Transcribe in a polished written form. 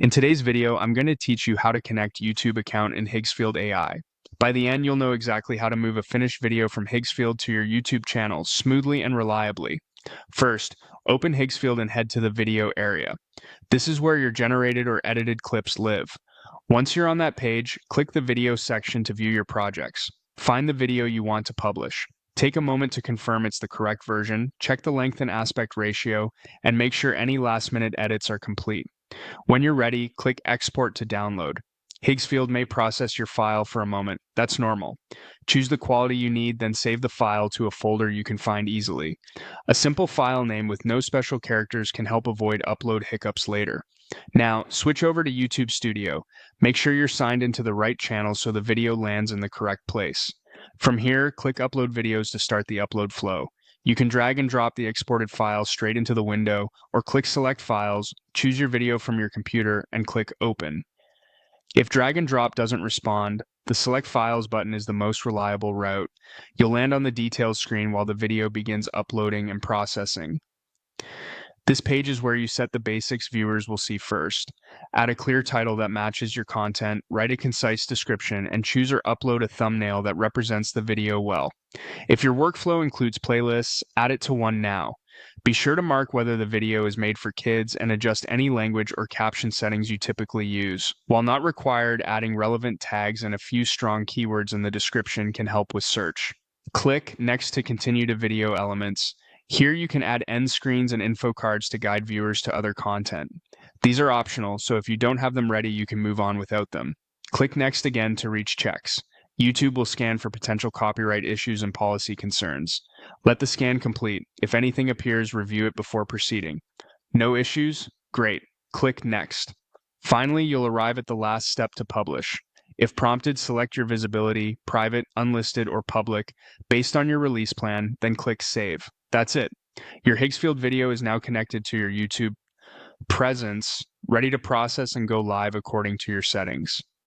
In today's video, I'm going to teach you how to connect YouTube account in Higgsfield AI. By the end, you'll know exactly how to move a finished video from Higgsfield to your YouTube channel smoothly and reliably. First, open Higgsfield and head to the video area. This is where your generated or edited clips live. Once you're on that page, click the video section to view your projects. Find the video you want to publish. Take a moment to confirm it's the correct version, check the length and aspect ratio, and make sure any last-minute edits are complete. When you're ready, click Export to download. Higgsfield may process your file for a moment. That's normal. Choose the quality you need, then save the file to a folder you can find easily. A simple file name with no special characters can help avoid upload hiccups later. Now, switch over to YouTube Studio. Make sure you're signed into the right channel so the video lands in the correct place. From here, click Upload Videos to start the upload flow. You can drag and drop the exported file straight into the window, or click Select Files, choose your video from your computer, and click Open. If drag and drop doesn't respond, the Select Files button is the most reliable route. You'll land on the details screen while the video begins uploading and processing. This page is where you set the basics viewers will see first. Add a clear title that matches your content, write a concise description, and choose or upload a thumbnail that represents the video well. If your workflow includes playlists, add it to one now. Be sure to mark whether the video is made for kids and adjust any language or caption settings you typically use. While not required, adding relevant tags and a few strong keywords in the description can help with search. Click Next to continue to video elements. Here you can add end screens and info cards to guide viewers to other content. These are optional, so if you don't have them ready, you can move on without them. Click Next again to reach checks. YouTube will scan for potential copyright issues and policy concerns. Let the scan complete. If anything appears, review it before proceeding. No issues? Great. Click Next. Finally, you'll arrive at the last step to publish. If prompted, select your visibility, private, unlisted, or public, based on your release plan, then click Save. That's it. Your Higgsfield video is now connected to your YouTube presence, ready to process and go live according to your settings.